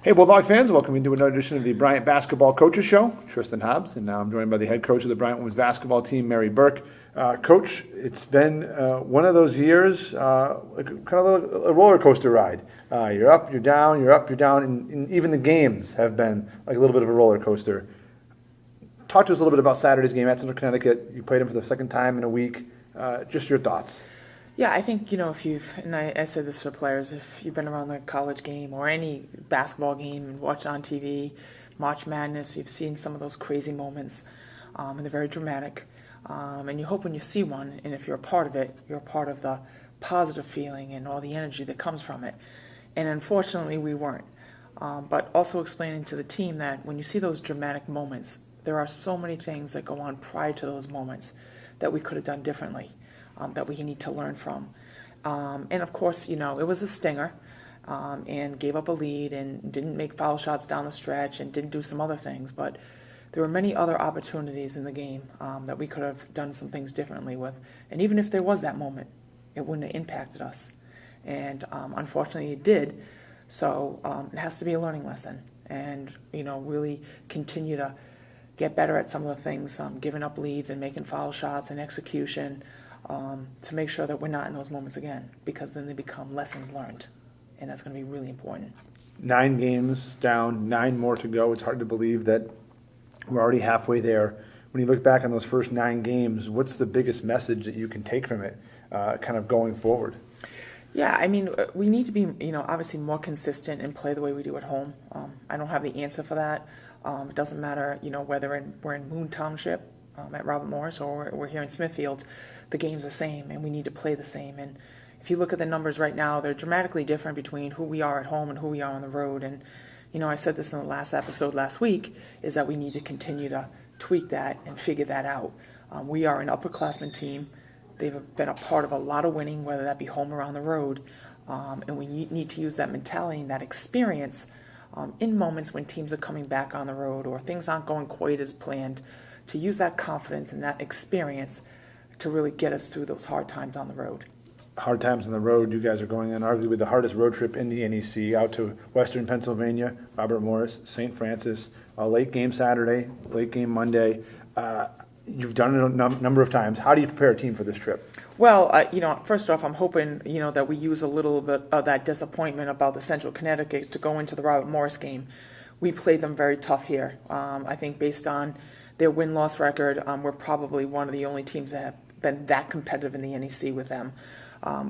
Hey, Bulldog fans, welcome into another edition of the Bryant Basketball Coaches Show. Tristan Hobbs, and now I'm joined by the head coach of the Bryant women's basketball team, Mary Burke. Coach, it's been one of those years, kind of a roller coaster ride. You're up, you're down, you're up, you're down, and even the games have been like a little bit of a roller coaster. Talk to us a little bit about Saturday's game at Central Connecticut. You played them for the second time in a week. Just your thoughts. Yeah, I think, if you've, and I said this to players, if you've been around a college game or any basketball game and watched on TV, March Madness, you've seen some of those crazy moments, and they're very dramatic. And you hope when you see one, and if you're a part of it, you're a part of the positive feeling and all the energy that comes from it. And unfortunately, we weren't. But also explaining to the team that when you see those dramatic moments, there are so many things that go on prior to those moments that we could have done differently. That we need to learn from. And of course, it was a stinger and gave up a lead and didn't make foul shots down the stretch and didn't do some other things. But there were many other opportunities in the game that we could have done some things differently with. And even if there was that moment, it wouldn't have impacted us. And unfortunately, it did. So it has to be a learning lesson and, really continue to get better at some of the things, giving up leads and making foul shots and execution. To make sure that we're not in those moments again, because then they become lessons learned, and that's going to be really important. 9 games down, 9 more to go. It's hard to believe that we're already halfway there. When you look back on those first 9 games, what's the biggest message that you can take from it kind of going forward? Yeah, we need to be, obviously more consistent and play the way we do at home. I don't have the answer for that. It doesn't matter, whether we're in Moon Township at Robert Morris or we're here in Smithfield. The game's the same, and we need to play the same. And if you look at the numbers right now, they're dramatically different between who we are at home and who we are on the road. And, I said this in the last episode last week, is that we need to continue to tweak that and figure that out. We are an upperclassmen team. They've been a part of a lot of winning, whether that be home or on the road. And we need to use that mentality and that experience in moments when teams are coming back on the road or things aren't going quite as planned, to use that confidence and that experience to really get us through those hard times on the road. Hard times on the road. You guys are going on arguably the hardest road trip in the NEC, out to Western Pennsylvania, Robert Morris, St. Francis, a late game Saturday, late game Monday. You've done it a number of times. How do you prepare a team for this trip? Well, first off, I'm hoping, that we use a little bit of that disappointment about the Central Connecticut to go into the Robert Morris game. We played them very tough here. I think based on their win-loss record, we're probably one of the only teams that have been that competitive in the NEC with them.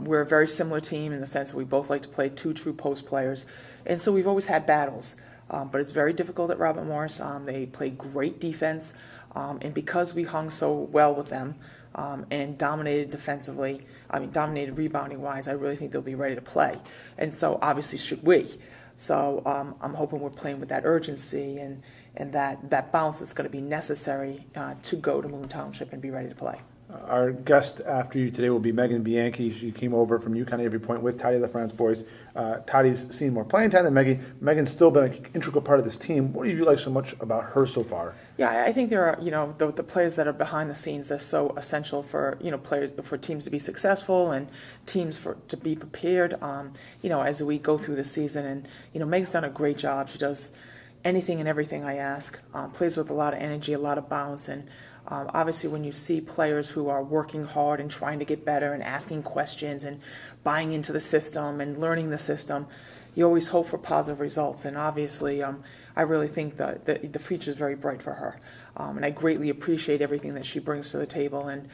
We're a very similar team in the sense that we both like to play 2 true post players, and so we've always had battles. But it's very difficult at Robert Morris. They play great defense, and because we hung so well with them and dominated defensively, dominated rebounding-wise, I really think they'll be ready to play. And so obviously should we. So I'm hoping we're playing with that urgency and that bounce that's going to be necessary to go to Moon Township and be ready to play. Our guest after you today will be Meagan Bianchi. She came over from UConn Avery Point with Toddy LaFrance boys. Toddy's seen more playing time than Meagan. Meagan's still been an integral part of this team. What do you like so much about her so far? Yeah, I think there are, the players that are behind the scenes are so essential for, players, for teams to be successful and teams to be prepared, as we go through the season. And, Meg's done a great job. She does anything and everything I ask, plays with a lot of energy, a lot of bounce, and obviously when you see players who are working hard and trying to get better and asking questions and buying into the system and learning the system, you always hope for positive results. And obviously I really think that the future is very bright for her. And I greatly appreciate everything that she brings to the table and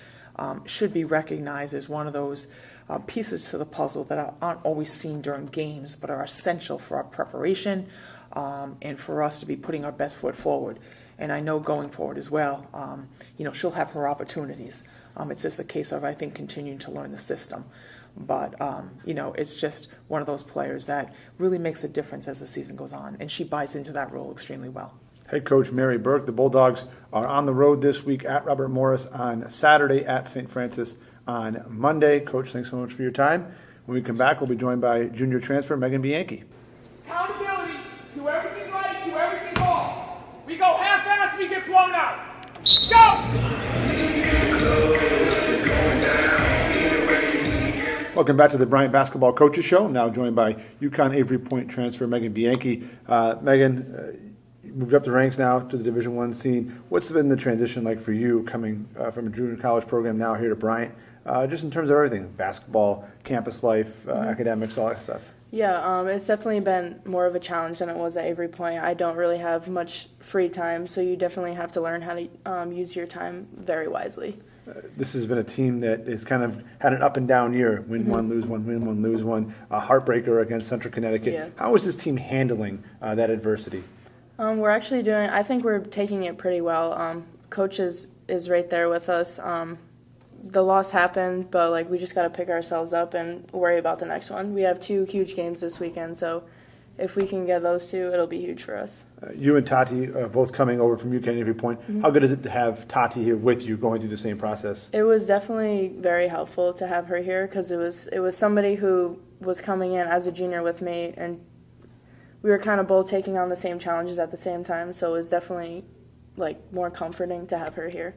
should be recognized as one of those pieces to the puzzle that aren't always seen during games but are essential for our preparation and for us to be putting our best foot forward. And I know going forward as well, she'll have her opportunities. It's just a case of, I think, continuing to learn the system. But, it's just one of those players that really makes a difference as the season goes on. And she buys into that role extremely well. Head coach Mary Burke. The Bulldogs are on the road this week at Robert Morris on Saturday, at St. Francis on Monday. Coach, thanks so much for your time. When we come back, we'll be joined by junior transfer Meagan Bianchi. Accountability. Do everything right, do everything wrong. We go half-assed, we get blown out. Go! Welcome back to the Bryant Basketball Coaches Show. Now joined by UConn Avery Point transfer Meagan Bianchi. Meagan, you moved up the ranks now to the Division I scene. What's been the transition like for you coming from a junior college program now here to Bryant? Just in terms of everything, basketball, campus life, academics, all that stuff. Yeah, it's definitely been more of a challenge than it was at Avery Point. I don't really have much free time, so you definitely have to learn how to use your time very wisely. This has been a team that has kind of had an up and down year. Win one, lose one, win one, lose one. A heartbreaker against Central Connecticut. Yeah. How is this team handling that adversity? We're actually I think we're taking it pretty well. Coach is right there with us. The loss happened, but we just got to pick ourselves up and worry about the next one. We have 2 huge games this weekend, so if we can get those 2, it'll be huge for us. You and Tati are both coming over from UConn Avery Point. How good is it to have Tati here with you going through the same process? It was definitely very helpful to have her here because it was somebody who was coming in as a junior with me, and we were kind of both taking on the same challenges at the same time, so it was definitely more comforting to have her here.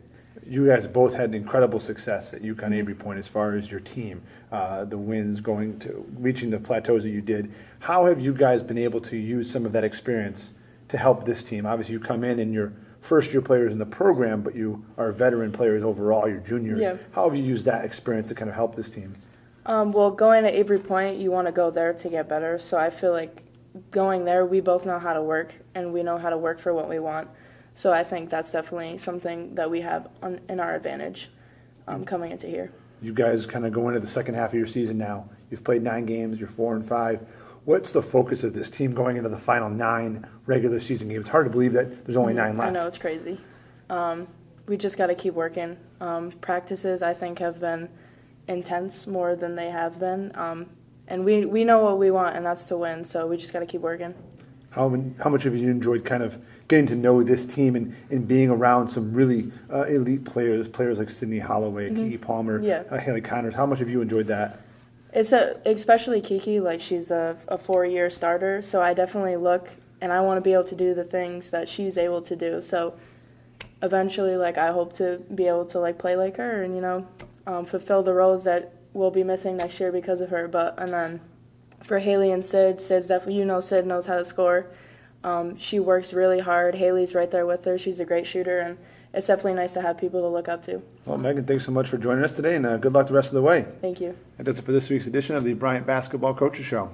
You guys both had incredible success at UConn Avery Point as far as your team, the wins going to reaching the plateaus that you did. How have you guys been able to use some of that experience to help this team? Obviously, you come in and you're first-year players in the program, but you are veteran players overall, you're juniors. Yeah. How have you used that experience to kind of help this team? Well, going to Avery Point, you want to go there to get better, so I feel like going there, we both know how to work, and we know how to work for what we want. So I think that's definitely something that we have in our advantage coming into here. You guys kind of go into the second half of your season now. You've played 9 games, you're 4-5. What's the focus of this team going into the final 9 regular season games? It's hard to believe that there's only 9 left. I know, it's crazy. We just got to keep working. Practices, I think, have been intense more than they have been. And we know what we want, and that's to win, so we just got to keep working. How much have you enjoyed kind of getting to know this team and being around some really elite players like Sydney Holloway, Kiki Palmer, Haley Connors? How much have you enjoyed that? Especially Kiki, she's a 4-year starter, so I definitely look, and I want to be able to do the things that she's able to do. So eventually, I hope to be able to play like her and fulfill the roles that we'll be missing next year because of her. And then for Haley and Sid's definitely, Sid knows how to score. She works really hard. Haley's right there with her. She's a great shooter, and it's definitely nice to have people to look up to. Well, Meagan, thanks so much for joining us today, and good luck the rest of the way. Thank you. And that's it for this week's edition of the Bryant Basketball Coaches Show.